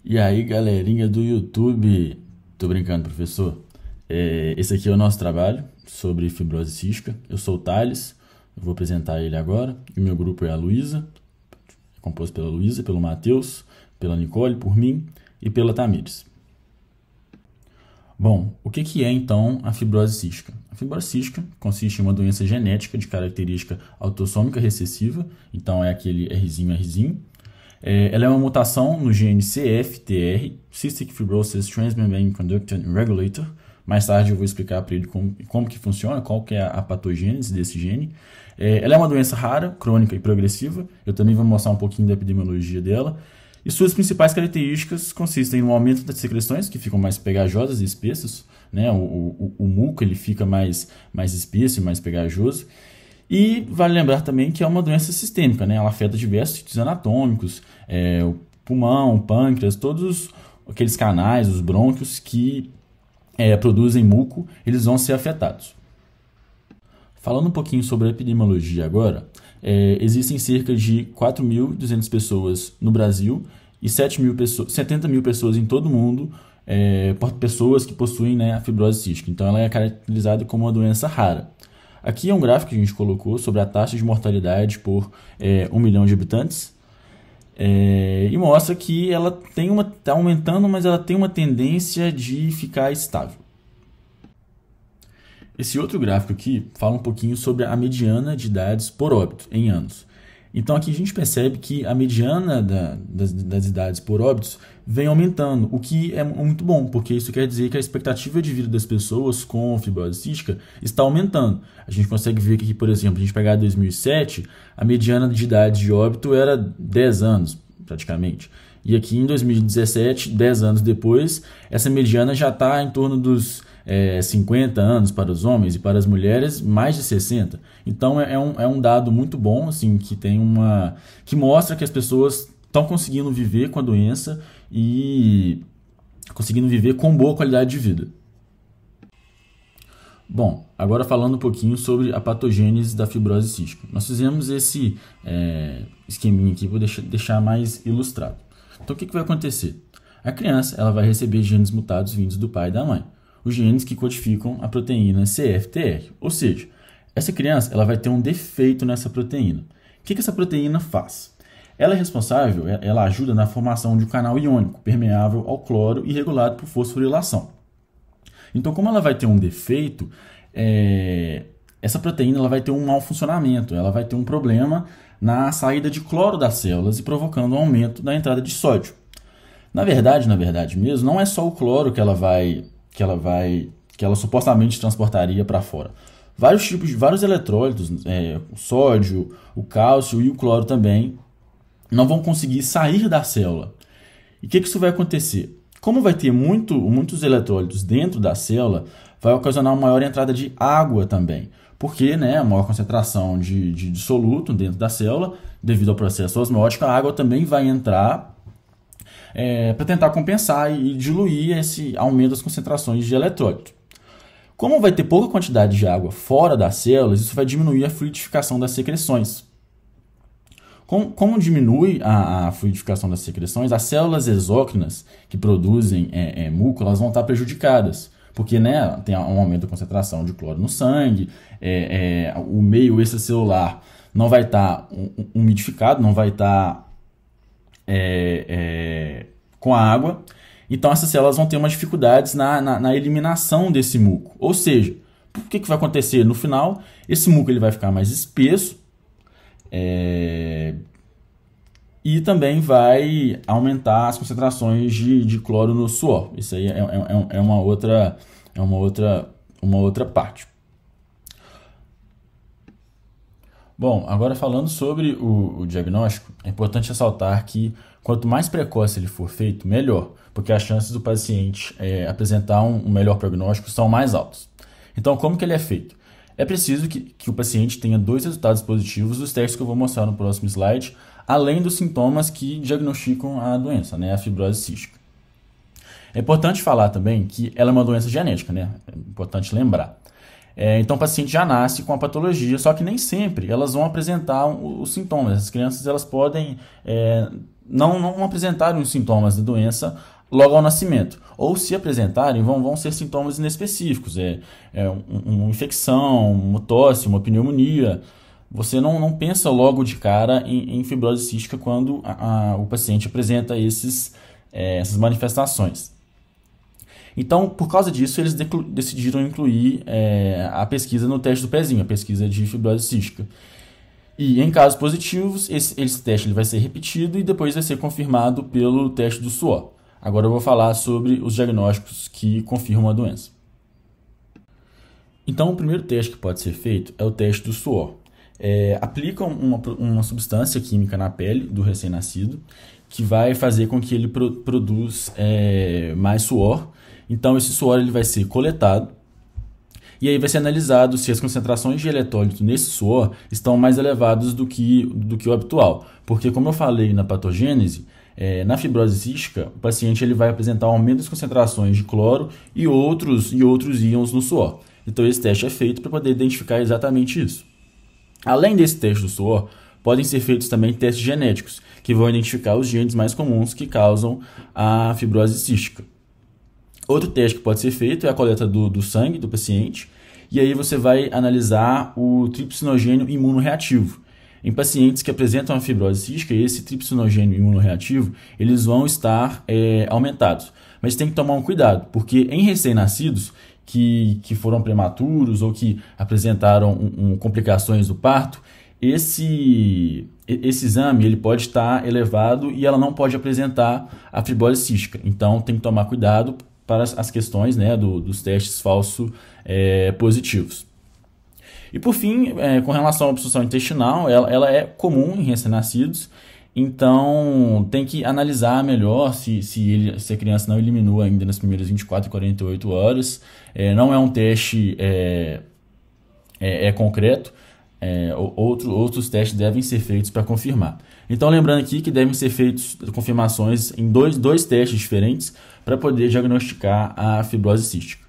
E aí, galerinha do YouTube? Tô brincando, professor. Esse aqui é o nosso trabalho sobre fibrose cística. Eu sou o Thales, eu vou apresentar ele agora. E o meu grupo é a Luísa, composto pela Luísa, pelo Matheus, pela Nicole, por mim e pela Tamires. Bom, o que é então a fibrose cística? A fibrose cística consiste em uma doença genética de característica autossômica recessiva, então é aquele Rzinho. Ela é uma mutação no gene CFTR, Cystic Fibrosis Transmembrane Conductor Regulator. Mais tarde eu vou explicar para ele como que funciona, qual que é a patogênese desse gene. Ela é uma doença rara, crônica e progressiva. Eu também vou mostrar um pouquinho da epidemiologia dela. E suas principais características consistem no aumento das secreções, que ficam mais pegajosas e espessas, né? O muco ele fica mais espesso e mais pegajoso. E vale lembrar também que é uma doença sistêmica, né? Ela afeta diversos sítios anatômicos, o pulmão, o pâncreas, todos aqueles canais, os brônquios que produzem muco, eles vão ser afetados. Falando um pouquinho sobre a epidemiologia agora, existem cerca de 4.200 pessoas no Brasil e 70 mil pessoas em todo o mundo, pessoas que possuem, né, a fibrose cística. Então ela é caracterizada como uma doença rara. Aqui é um gráfico que a gente colocou sobre a taxa de mortalidade por 1 milhão de habitantes e mostra que ela está aumentando, mas ela tem uma tendência de ficar estável. Esse outro gráfico aqui fala um pouquinho sobre a mediana de idades por óbito em anos. Então aqui a gente percebe que a mediana das idades por óbitos vem aumentando, o que é muito bom, porque isso quer dizer que a expectativa de vida das pessoas com fibrose cística está aumentando. A gente consegue ver que, por exemplo, a gente pegar 2007, a mediana de idade de óbito era 10 anos, praticamente. E aqui em 2017, 10 anos depois, essa mediana já está em torno dos 50 anos para os homens e para as mulheres mais de 60. Então é um dado muito bom, assim, que mostra que as pessoas estão conseguindo viver com a doença e conseguindo viver com boa qualidade de vida. Bom, agora falando um pouquinho sobre a patogênese da fibrose cística. Nós fizemos esse esqueminha aqui, vou deixar mais ilustrado. Então o que vai acontecer? A criança ela vai receber genes mutados vindos do pai e da mãe. Os genes que codificam a proteína CFTR. Ou seja, essa criança ela vai ter um defeito nessa proteína. O que essa proteína faz? Ela é responsável, ela ajuda na formação de um canal iônico, permeável ao cloro e regulado por fosforilação. Então, como ela vai ter um defeito, essa proteína ela vai ter um mau funcionamento, ela vai ter um problema na saída de cloro das células e provocando um aumento da entrada de sódio. Na verdade mesmo, não é só o cloro que ela supostamente transportaria para fora. Vários eletrólitos, o sódio, o cálcio e o cloro também, não vão conseguir sair da célula. E o que isso vai acontecer? Como vai ter muitos eletrólitos dentro da célula, vai ocasionar uma maior entrada de água também. Porque, né, a maior concentração de soluto dentro da célula, devido ao processo osmótico, a água também vai entrar para tentar compensar e diluir esse aumento das concentrações de eletrólito. Como vai ter pouca quantidade de água fora das células, isso vai diminuir a fluidificação das secreções. Como diminui a fluidificação das secreções, as células exócrinas que produzem muco, elas vão estar prejudicadas, porque, né, tem um aumento da concentração de cloro no sangue, o meio extracelular não vai estar umidificado, não vai estar com a água, então essas células vão ter umas dificuldades na eliminação desse muco. Ou seja, o que vai acontecer? No final, esse muco ele vai ficar mais espesso, e também vai aumentar as concentrações de cloro no suor. Isso aí é uma outra parte. Bom, agora falando sobre o diagnóstico, é importante ressaltar que quanto mais precoce ele for feito, melhor, porque as chances do paciente apresentar um melhor prognóstico são mais altas. Então, como que ele é feito? É preciso que o paciente tenha 2 resultados positivos dos testes que eu vou mostrar no próximo slide, além dos sintomas que diagnosticam a doença, né, a fibrose cística. É importante falar também que ela é uma doença genética, né? É importante lembrar. Então o paciente já nasce com a patologia, só que nem sempre elas vão apresentar os sintomas. As crianças elas podem não apresentarem os sintomas da doença logo ao nascimento. Ou se apresentarem, vão ser sintomas inespecíficos, uma infecção, uma tosse, uma pneumonia. Você não pensa logo de cara em fibrose cística quando o paciente apresenta essas manifestações. Então, por causa disso, eles decidiram incluir a pesquisa no teste do pezinho, a pesquisa de fibrose cística. E em casos positivos, esse teste ele vai ser repetido e depois vai ser confirmado pelo teste do suor. Agora eu vou falar sobre os diagnósticos que confirmam a doença. Então, o primeiro teste que pode ser feito é o teste do suor. Aplicam uma substância química na pele do recém-nascido que vai fazer com que ele produza mais suor. Então, esse suor ele vai ser coletado e aí vai ser analisado se as concentrações de eletrólito nesse suor estão mais elevadas do que o habitual. Porque, como eu falei na patogênese, na fibrose cística, o paciente ele vai apresentar um aumento das concentrações de cloro e outros íons no suor. Então, esse teste é feito para poder identificar exatamente isso. Além desse teste do suor, podem ser feitos também testes genéticos, que vão identificar os genes mais comuns que causam a fibrose cística. Outro teste que pode ser feito é a coleta do sangue do paciente, e aí você vai analisar o tripsinogênio imunorreativo. Em pacientes que apresentam a fibrose cística, esse tripsinogênio imunorreativo, eles vão estar aumentados. Mas tem que tomar um cuidado, porque em recém-nascidos que foram prematuros ou que apresentaram complicações do parto, esse exame ele pode estar elevado e ela não pode apresentar a fibrose cística. Então tem que tomar cuidado para as questões, né, dos testes falso positivos. E por fim, com relação à obstrução intestinal, ela é comum em recém-nascidos, então tem que analisar melhor se a criança não eliminou ainda nas primeiras 24 e 48 horas. Não é um teste concreto, outros testes devem ser feitos para confirmar. Então lembrando aqui que devem ser feitas confirmações em dois testes diferentes para poder diagnosticar a fibrose cística.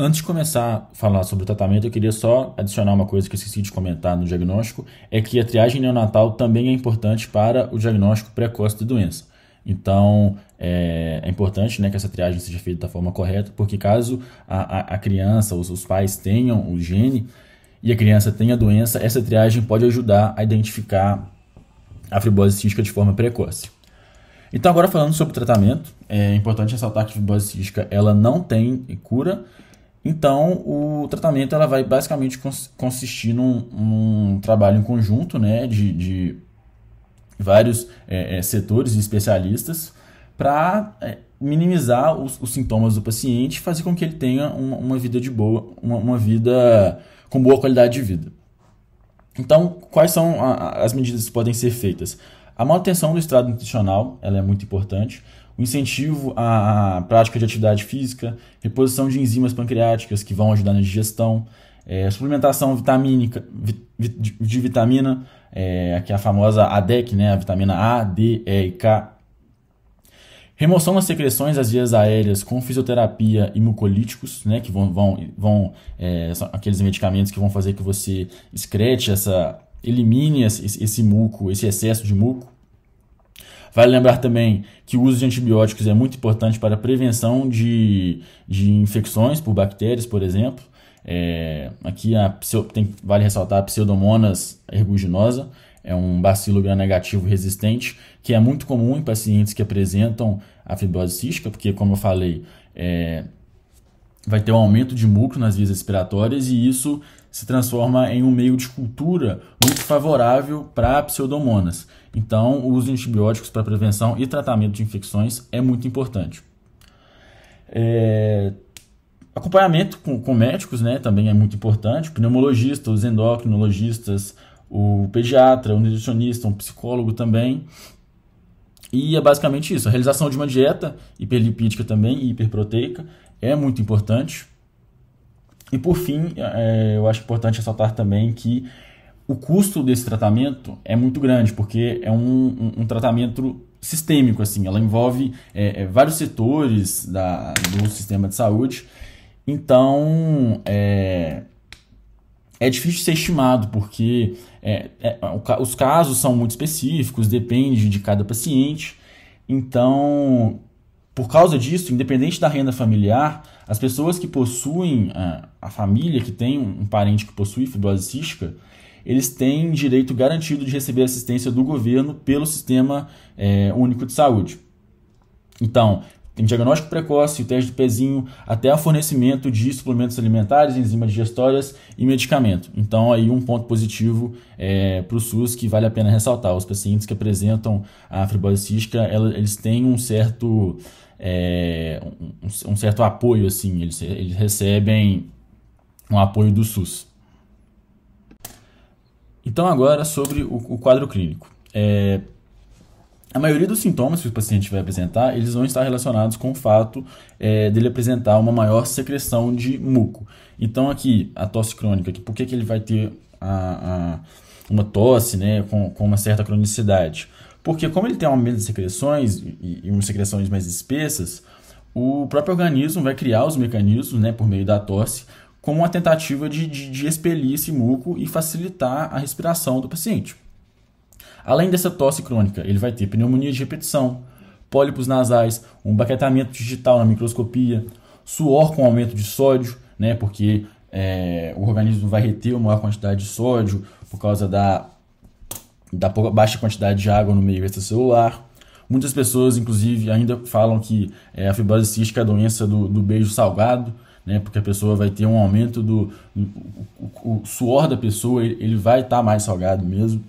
Antes de começar a falar sobre o tratamento, eu queria só adicionar uma coisa que eu esqueci de comentar no diagnóstico, é que a triagem neonatal também é importante para o diagnóstico precoce da doença. Então, é importante, né, que essa triagem seja feita da forma correta, porque caso a criança, os pais tenham o gene e a criança tenha a doença, essa triagem pode ajudar a identificar a fibrose cística de forma precoce. Então, agora falando sobre o tratamento, é importante ressaltar que a fibrose cística ela não tem cura. Então, o tratamento ela vai basicamente consistir num trabalho em conjunto, né, de vários setores e especialistas para minimizar os sintomas do paciente e fazer com que ele tenha uma vida de boa, uma vida com boa qualidade de vida. Então, quais são as medidas que podem ser feitas? A manutenção do estado nutricional ela é muito importante. O incentivo à prática de atividade física, reposição de enzimas pancreáticas que vão ajudar na digestão, suplementação vitamínica, de vitamina, que é a famosa ADEC, né, a vitamina A, D, E e K. Remoção das secreções das vias aéreas com fisioterapia e mucolíticos, né, que são aqueles medicamentos que vão fazer que você excrete, elimine esse muco, esse excesso de muco. Vale lembrar também que o uso de antibióticos é muito importante para a prevenção de infecções por bactérias, por exemplo. Aqui vale ressaltar a Pseudomonas aeruginosa, é um bacilo gram-negativo resistente, que é muito comum em pacientes que apresentam a fibrose cística, porque, como eu falei, vai ter um aumento de muco nas vias respiratórias e isso se transforma em um meio de cultura muito favorável para Pseudomonas. Então, o uso de antibióticos para prevenção e tratamento de infecções é muito importante. Acompanhamento com médicos, né, também é muito importante. O pneumologista, os endocrinologistas, o pediatra, o nutricionista, um psicólogo também. E é basicamente isso. A realização de uma dieta hiperlipídica também e hiperproteica é muito importante. E por fim, eu acho importante ressaltar também que o custo desse tratamento é muito grande, porque é um tratamento sistêmico, assim, ela envolve vários setores do sistema de saúde. Então, é difícil de ser estimado, porque os casos são muito específicos, depende de cada paciente. Então, por causa disso, independente da renda familiar, as pessoas que possuem, a família que tem um parente que possui fibrose cística, eles têm direito garantido de receber assistência do governo pelo Sistema Único de Saúde. Então, tem diagnóstico precoce, o teste do pezinho, até o fornecimento de suplementos alimentares, enzimas digestórias e medicamento. Então, aí um ponto positivo para o SUS que vale a pena ressaltar. Os pacientes que apresentam a fibrose cística, eles têm um certo apoio, assim, eles recebem um apoio do SUS. Então, agora sobre o quadro clínico. A maioria dos sintomas que o paciente vai apresentar, eles vão estar relacionados com o fato dele apresentar uma maior secreção de muco. Então aqui, a tosse crônica, por que ele vai ter uma tosse, né, com uma certa cronicidade? Porque como ele tem um aumento de secreções e umas secreções mais espessas, o próprio organismo vai criar os mecanismos, né, por meio da tosse, como uma tentativa de expelir esse muco e facilitar a respiração do paciente. Além dessa tosse crônica, ele vai ter pneumonia de repetição, pólipos nasais, um baquetamento digital na microscopia, suor com aumento de sódio, né, porque o organismo vai reter uma maior quantidade de sódio por causa da baixa quantidade de água no meio extracelular. Muitas pessoas, inclusive, ainda falam que a fibrose cística é a doença do beijo salgado, né, porque a pessoa vai ter um aumento o suor da pessoa, ele vai estar mais salgado mesmo.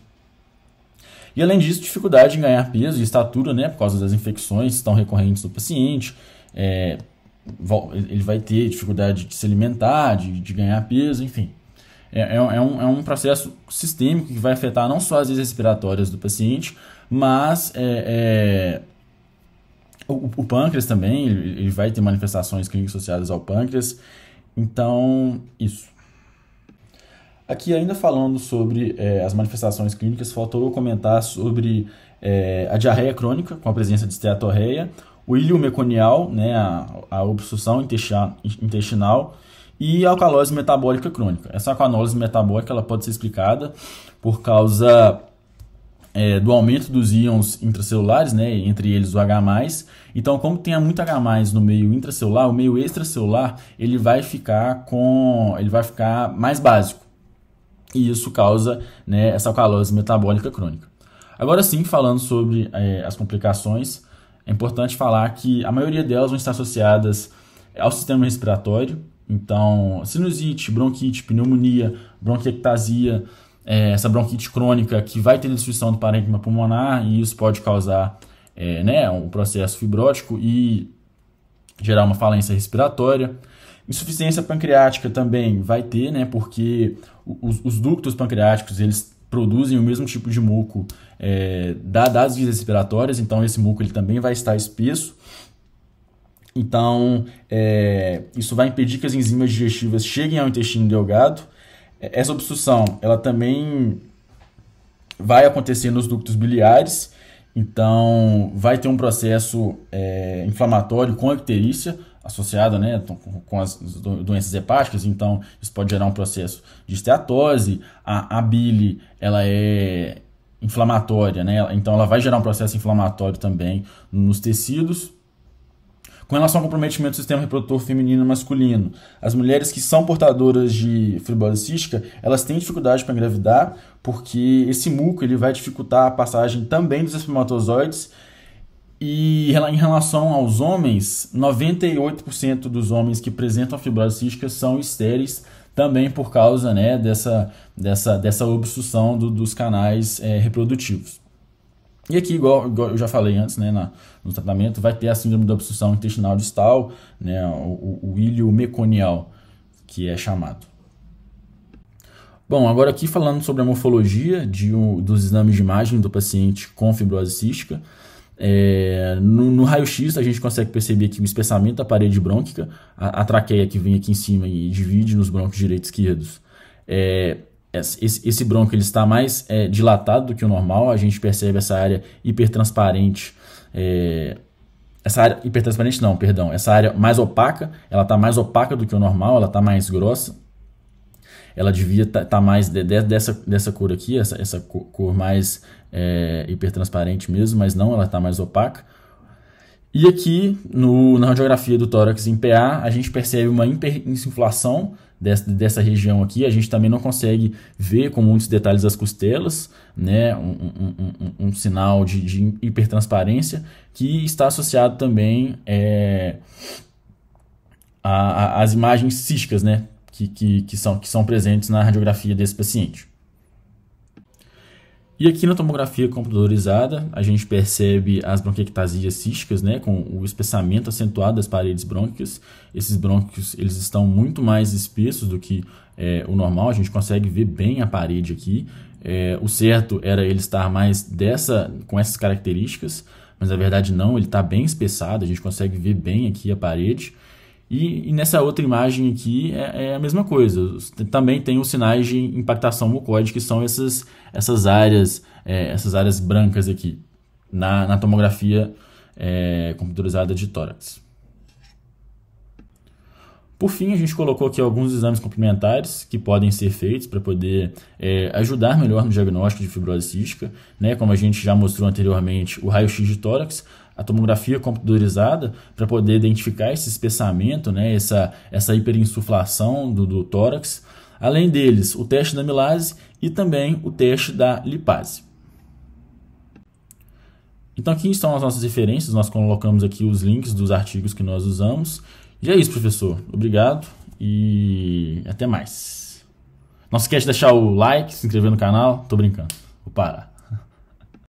E além disso, dificuldade em ganhar peso e estatura, né, por causa das infecções tão recorrentes do paciente. Ele vai ter dificuldade de se alimentar, de ganhar peso, enfim. É um processo sistêmico que vai afetar não só as vias respiratórias do paciente, mas o pâncreas também, ele vai ter manifestações clínicas associadas ao pâncreas. Então, isso. Aqui, ainda falando sobre as manifestações clínicas, faltou eu comentar sobre a diarreia crônica, com a presença de esteatorreia, o íleo meconial, né, a obstrução intestinal, e a alcalose metabólica crônica. Essa alcalose metabólica ela pode ser explicada por causa do aumento dos íons intracelulares, né, entre eles o H+. Então, como tem muito H+ no meio intracelular, o meio extracelular ele vai ficar mais básico. E isso causa, né, essa alcalose metabólica crônica. Agora sim, falando sobre as complicações, é importante falar que a maioria delas vão estar associadas ao sistema respiratório. Então, sinusite, bronquite, pneumonia, bronquiectasia, essa bronquite crônica que vai ter destruição do parênquima pulmonar, e isso pode causar um processo fibrótico e gerar uma falência respiratória. Insuficiência pancreática também vai ter, né, porque os ductos pancreáticos eles produzem o mesmo tipo de muco das vias respiratórias, então esse muco ele também vai estar espesso. Então, isso vai impedir que as enzimas digestivas cheguem ao intestino delgado. Essa obstrução ela também vai acontecer nos ductos biliares, então vai ter um processo inflamatório com icterícia, associada, né, com as doenças hepáticas. Então isso pode gerar um processo de esteatose. A bile ela é inflamatória, né, então ela vai gerar um processo inflamatório também nos tecidos. Com relação ao comprometimento do sistema reprodutor feminino e masculino, as mulheres que são portadoras de fibrose cística, elas têm dificuldade para engravidar, porque esse muco ele vai dificultar a passagem também dos espermatozoides. E em relação aos homens, 98% dos homens que apresentam a fibrose cística são estéreis, também por causa, né, dessa obstrução dos canais reprodutivos. E aqui, igual eu já falei antes, né, no tratamento, vai ter a síndrome da obstrução intestinal distal, né, o íleo meconial, que é chamado. Bom, agora aqui falando sobre a morfologia dos exames de imagem do paciente com fibrose cística. No raio-x a gente consegue perceber aqui o espessamento da parede brônquica, a traqueia que vem aqui em cima e divide nos brônquios direito e esquerdos. Esse brônquio ele está mais dilatado do que o normal, a gente percebe essa área hipertransparente, essa área mais opaca, ela está mais opaca do que o normal, ela está mais grossa. ela devia tá mais dessa cor aqui, essa cor mais hipertransparente mesmo, mas não, ela está mais opaca. E aqui na radiografia do tórax em PA, a gente percebe uma hiperinsuflação dessa região aqui. A gente também não consegue ver com muitos detalhes as costelas, né? Um sinal de hipertransparência que está associado também às imagens císticas, né? Que são presentes na radiografia desse paciente. E aqui na tomografia computadorizada, a gente percebe as bronquiectasias císticas, né, com o espessamento acentuado das paredes brônquicas. Esses brônquios eles estão muito mais espessos do que o normal, a gente consegue ver bem a parede aqui. O certo era ele estar mais com essas características, mas na verdade não, ele está bem espessado, a gente consegue ver bem aqui a parede. E nessa outra imagem aqui é a mesma coisa. Também tem os sinais de impactação mucoide, que são essas áreas brancas aqui, na tomografia computadorizada de tórax. Por fim, a gente colocou aqui alguns exames complementares que podem ser feitos para poder ajudar melhor no diagnóstico de fibrose cística, né? Como a gente já mostrou anteriormente, o raio-x de tórax, a tomografia computadorizada para poder identificar esse espessamento, né? essa hiperinsuflação do tórax. Além deles, o teste da amilase e também o teste da lipase. Então aqui estão as nossas referências, nós colocamos aqui os links dos artigos que nós usamos. E é isso, professor. Obrigado e até mais. Não se esquece de deixar o like, se inscrever no canal. Tô brincando. Vou parar.